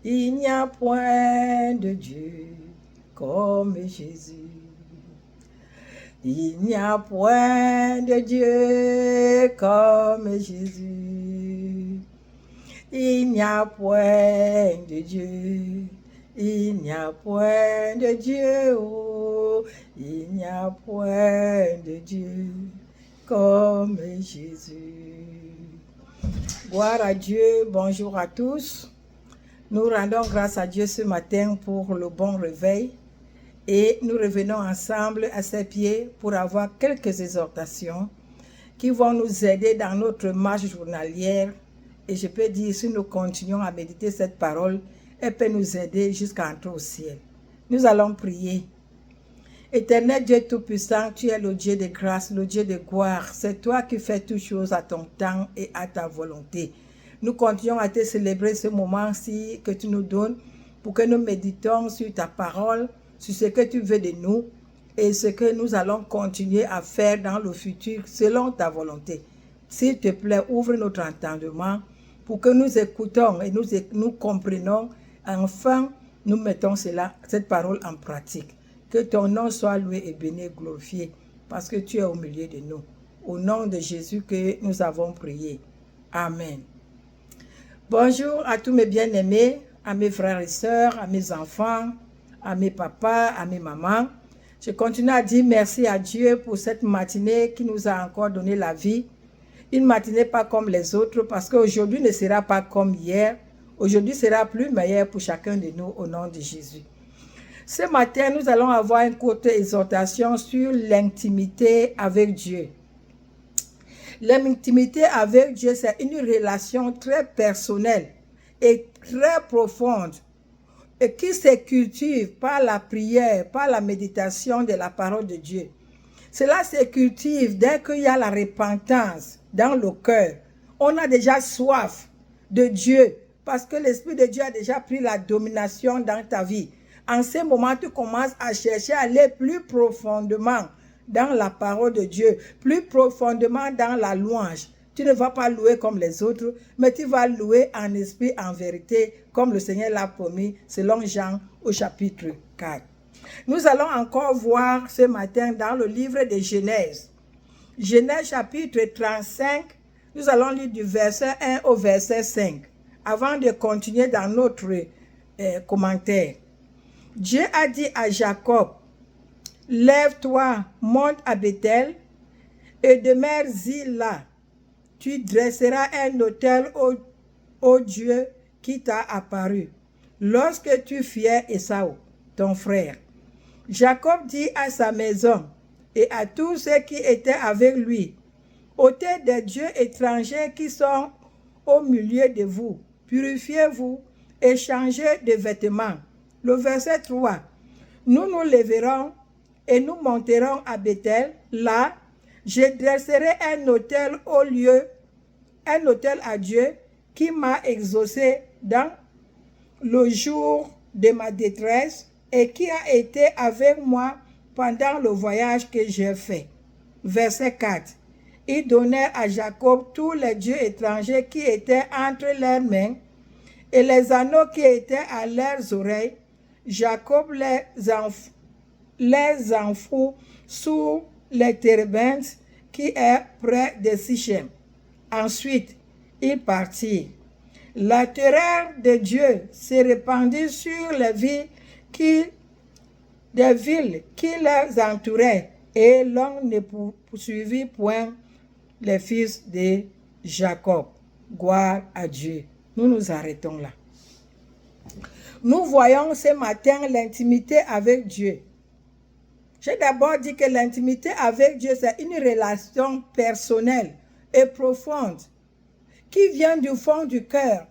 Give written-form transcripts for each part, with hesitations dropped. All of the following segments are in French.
Il n'y a point de Dieu comme Jésus. Il n'y a point de Dieu comme Jésus. Il n'y a point de Dieu. Il n'y a point de Dieu. Oh, il n'y a point de Dieu comme Jésus. Gloire à Dieu. Bonjour à tous. Nous rendons grâce à Dieu ce matin pour le bon réveil. Et nous revenons ensemble à ses pieds pour avoir quelques exhortations qui vont nous aider dans notre marche journalière. Et je peux dire, si nous continuons à méditer cette parole, elle peut nous aider jusqu'à entrer au ciel. Nous allons prier. Éternel Dieu Tout-Puissant, tu es le Dieu de grâce, le Dieu de gloire. C'est toi qui fais toutes choses à ton temps et à ta volonté. Nous continuons à te célébrer ce moment-ci que tu nous donnes pour que nous méditons sur ta parole, sur ce que tu veux de nous et ce que nous allons continuer à faire dans le futur selon ta volonté. S'il te plaît, ouvre notre entendement pour que nous écoutons et nous comprenons. Enfin, nous mettons cette parole en pratique. Que ton nom soit loué et béni et glorifié parce que tu es au milieu de nous. Au nom de Jésus que nous avons prié. Amen. Bonjour à tous mes bien-aimés, à mes frères et sœurs, à mes enfants, à mes papas, à mes mamans. Je continue à dire merci à Dieu pour cette matinée qui nous a encore donné la vie. Une matinée pas comme les autres parce qu'aujourd'hui ne sera pas comme hier. Aujourd'hui sera plus meilleur pour chacun de nous au nom de Jésus. Ce matin, nous allons avoir une courte exhortation sur l'intimité avec Dieu. L'intimité avec Dieu, c'est une relation très personnelle et très profonde et qui se cultive par la prière, par la méditation de la parole de Dieu. Cela se cultive dès qu'il y a la repentance dans le cœur. On a déjà soif de Dieu parce que l'Esprit de Dieu a déjà pris la domination dans ta vie. En ce moment, tu commences à chercher à aller plus profondément dans la parole de Dieu, plus profondément dans la louange. Tu ne vas pas louer comme les autres, mais tu vas louer en esprit, en vérité, comme le Seigneur l'a promis, selon Jean au chapitre 4. Nous allons encore voir ce matin dans le livre de Genèse. Genèse chapitre 35, nous allons lire du verset 1 au verset 5, avant de continuer dans notre commentaire. Dieu a dit à Jacob, « Lève-toi, monte à Bethel, et demeure-y là. Tu dresseras un autel au Dieu qui t'a apparu, lorsque tu fieras Ésaü, ton frère. » Jacob dit à sa maison et à tous ceux qui étaient avec lui, « Ôtez des dieux étrangers qui sont au milieu de vous, purifiez-vous et changez de vêtements. » Le verset 3, « Nous nous lèverons et nous monterons à Bethel. Là, je dresserai un autel à Dieu qui m'a exaucé dans le jour de ma détresse et qui a été avec moi pendant le voyage que j'ai fait. » Verset 4, « Ils donnèrent à Jacob tous les dieux étrangers qui étaient entre leurs mains et les anneaux qui étaient à leurs oreilles. Jacob les enfoua sous les térébintes qui est près de Sichem. Ensuite, ils partirent. La terreur de Dieu s'est répandue sur les villes qui les entouraient, et l'on ne poursuivit point les fils de Jacob. Gloire à Dieu. Nous nous arrêtons là. Nous voyons ce matin l'intimité avec Dieu. J'ai d'abord dit que l'intimité avec Dieu, c'est une relation personnelle et profonde qui vient du fond du cœur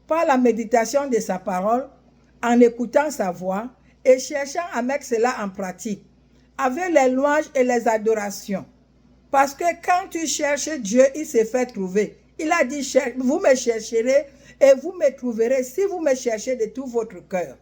par la méditation de sa parole, en écoutant sa voix et cherchant à mettre cela en pratique avec les louanges et les adorations. Parce que quand tu cherches Dieu, il se fait trouver. Il a dit, vous me chercherez et vous me trouverez si vous me cherchez de tout votre cœur.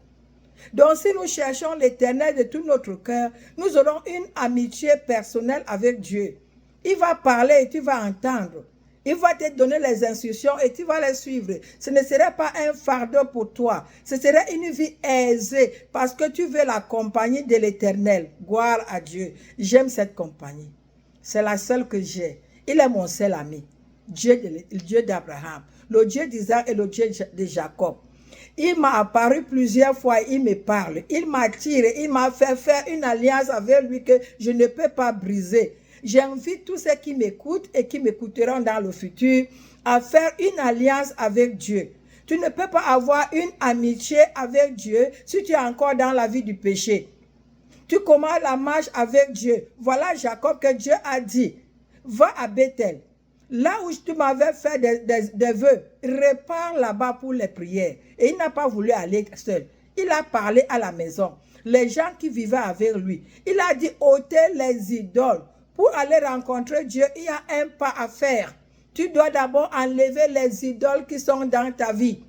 Donc si nous cherchons l'Éternel de tout notre cœur, nous aurons une amitié personnelle avec Dieu. Il va parler et tu vas entendre. Il va te donner les instructions et tu vas les suivre. Ce ne serait pas un fardeau pour toi. Ce serait une vie aisée parce que tu veux la compagnie de l'Éternel. Gloire à Dieu. J'aime cette compagnie. C'est la seule que j'ai. Il est mon seul ami. Dieu d'Abraham, le Dieu d'Isaac et le Dieu de Jacob. Il m'a apparu plusieurs fois, il me parle. Il m'attire, il m'a fait faire une alliance avec lui que je ne peux pas briser. J'invite tous ceux qui m'écoutent et qui m'écouteront dans le futur à faire une alliance avec Dieu. Tu ne peux pas avoir une amitié avec Dieu si tu es encore dans la vie du péché. Tu commences la marche avec Dieu. Voilà Jacob que Dieu a dit, va à Bethel. Là où tu m'avais fait des vœux, repars là-bas pour les prières. Et il n'a pas voulu aller seul. Il a parlé à la maison. Les gens qui vivaient avec lui. Il a dit, ôtez les idoles. Pour aller rencontrer Dieu, il y a un pas à faire. Tu dois d'abord enlever les idoles qui sont dans ta vie.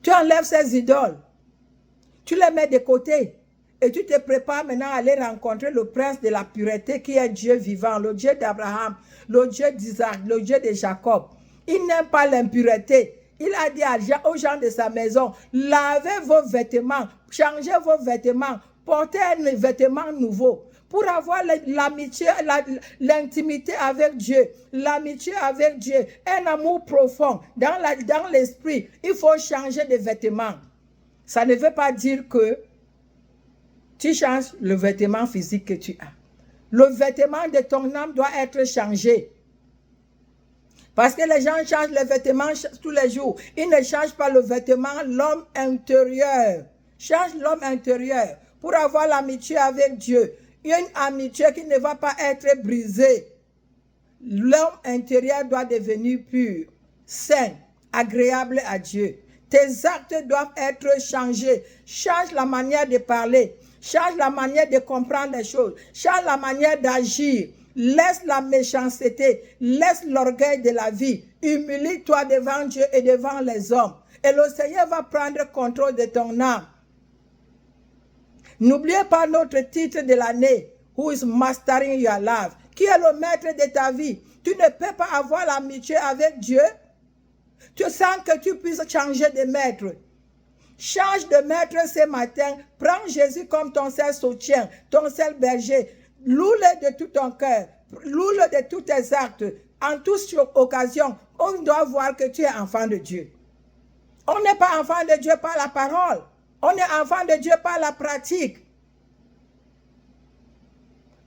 Tu enlèves ces idoles. Tu les mets de côté. Et tu te prépares maintenant à aller rencontrer le prince de la pureté qui est Dieu vivant, le Dieu d'Abraham, le Dieu d'Isaac, le Dieu de Jacob. Il n'aime pas l'impureté. Il a dit aux gens de sa maison, lavez vos vêtements, changez vos vêtements, portez un vêtement nouveau. Pour avoir l'amitié, l'intimité avec Dieu, l'amitié avec Dieu, un amour profond dans l'esprit, il faut changer de vêtements. Ça ne veut pas dire que tu changes le vêtement physique que tu as. Le vêtement de ton âme doit être changé. Parce que les gens changent les vêtements tous les jours. Ils ne changent pas le vêtement, l'homme intérieur. Change l'homme intérieur pour avoir l'amitié avec Dieu. Une amitié qui ne va pas être brisée. L'homme intérieur doit devenir pur, sain, agréable à Dieu. Tes actes doivent être changés. Change la manière de parler. Change la manière de comprendre les choses. Change la manière d'agir. Laisse la méchanceté. Laisse l'orgueil de la vie. Humilie-toi devant Dieu et devant les hommes. Et le Seigneur va prendre contrôle de ton âme. N'oubliez pas notre titre de l'année. Who is mastering your life? Qui est le maître de ta vie? Tu ne peux pas avoir l'amitié avec Dieu. Tu sens que tu puisses changer de maître. Change de maître ce matin. Prends Jésus comme ton seul soutien, ton seul berger. Loue-le de tout ton cœur. Loue-le de tous tes actes. En toute occasion, on doit voir que tu es enfant de Dieu. On n'est pas enfant de Dieu par la parole. On est enfant de Dieu par la pratique.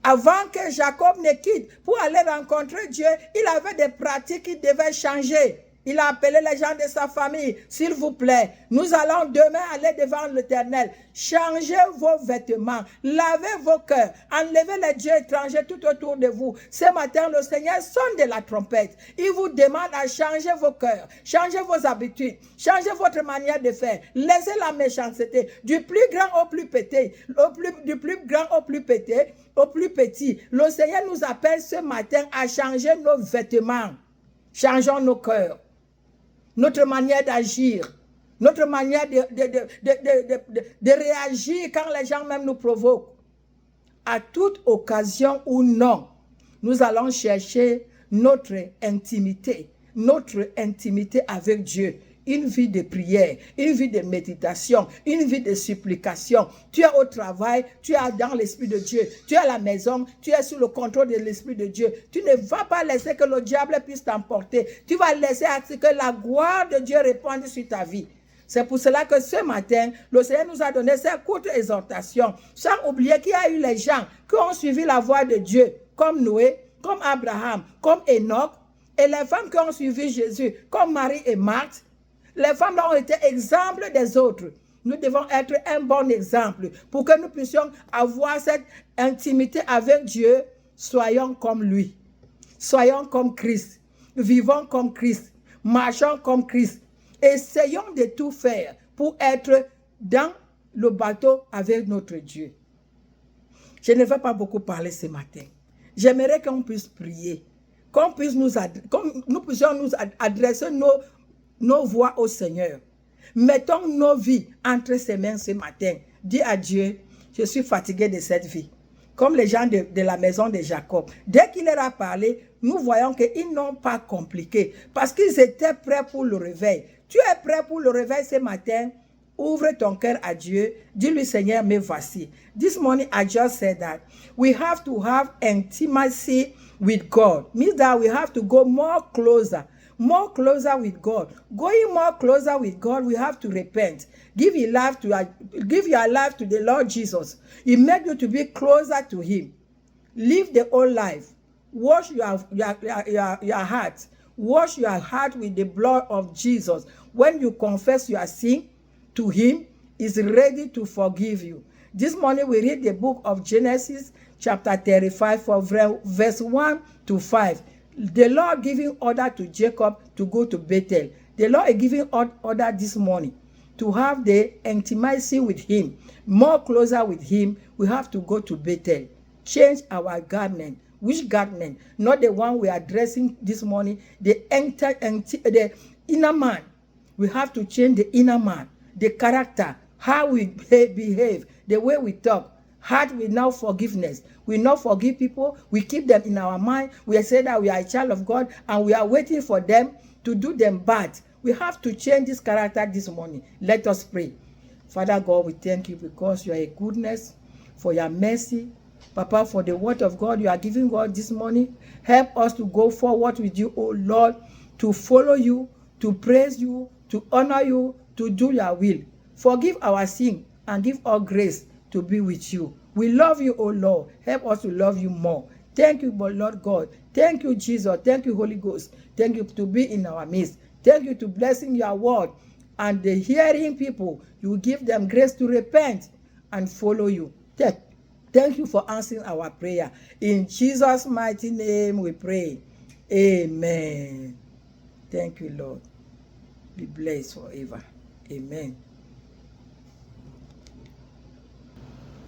Avant que Jacob ne quitte pour aller rencontrer Dieu, il avait des pratiques qui devaient changer. Il a appelé les gens de sa famille. S'il vous plaît, nous allons demain aller devant l'Éternel. Changez vos vêtements. Lavez vos cœurs. Enlevez les dieux étrangers tout autour de vous. Ce matin, le Seigneur sonne de la trompette. Il vous demande à changer vos cœurs. Changez vos habitudes. Changez votre manière de faire. Laissez la méchanceté. Du plus grand au plus petit. Du plus grand au plus petit. Au plus petit. Le Seigneur nous appelle ce matin à changer nos vêtements. Changeons nos cœurs. Notre manière d'agir, notre manière de réagir quand les gens même nous provoquent. À toute occasion ou non, nous allons chercher notre intimité avec Dieu. Une vie de prière, une vie de méditation, une vie de supplication. Tu es au travail, tu es dans l'Esprit de Dieu. Tu es à la maison, tu es sous le contrôle de l'Esprit de Dieu. Tu ne vas pas laisser que le diable puisse t'emporter. Tu vas laisser à ce que la gloire de Dieu réponde sur ta vie. C'est pour cela que ce matin, le Seigneur nous a donné cette courte exhortation. Sans oublier qu'il y a eu les gens qui ont suivi la voie de Dieu, comme Noé, comme Abraham, comme Enoch, et les femmes qui ont suivi Jésus, comme Marie et Marthe. Les femmes ont été exemples des autres. Nous devons être un bon exemple pour que nous puissions avoir cette intimité avec Dieu. Soyons comme lui. Soyons comme Christ. Vivons comme Christ. Marchons comme Christ. Essayons de tout faire pour être dans le bateau avec notre Dieu. Je ne vais pas beaucoup parler ce matin. J'aimerais qu'on puisse prier. Qu'on puisse nous puissions nous adresser nos voix au Seigneur. Mettons nos vies entre ses mains ce matin. Dis à Dieu, je suis fatigué de cette vie. Comme les gens de la maison de Jacob. Dès qu'il leur a parlé, nous voyons qu'ils n'ont pas compliqué parce qu'ils étaient prêts pour le réveil. Tu es prêt pour le réveil ce matin? Ouvre ton cœur à Dieu. Dis-lui, Seigneur, me voici. This morning, I just said that we have to have intimacy with God. Means that we have to go more closer with God. Going more closer with God, we have to repent. Give your life to the Lord Jesus. He made you to be closer to Him. Live the old life. Wash your heart. Wash your heart with the blood of Jesus. When you confess your sin to Him, He's ready to forgive you. This morning we read the book of Genesis chapter 35 from verse 1 to 5. The Lord giving order to Jacob to go to Bethel. The Lord is giving order this morning to have the intimacy with Him, more closer with Him. We have to go to Bethel. Change our garment. Which garment? Not the one we are dressing this morning. The inner man. We have to change the inner man. The character, how we behave, the way we talk. Heart with now forgiveness. We not forgive people. We keep them in our mind. We say that we are a child of God and we are waiting for them to do them bad. We have to change this character this morning. Let us pray. Father God, we thank you because you are a goodness, for your mercy. Papa, for the word of God you are giving God this morning. Help us to go forward with you, oh Lord, to follow you, to praise you, to honor you, to do your will. Forgive our sin and give us grace to be with you. We love you, oh Lord. Help us to love you more. Thank you, Lord God. Thank you, Jesus. Thank you, Holy Ghost. Thank you to be in our midst. Thank you to blessing your word. And the hearing people, you give them grace to repent and follow you. Thank you for answering our prayer. In Jesus' mighty name we pray. Amen. Thank you, Lord. Be blessed forever. Amen.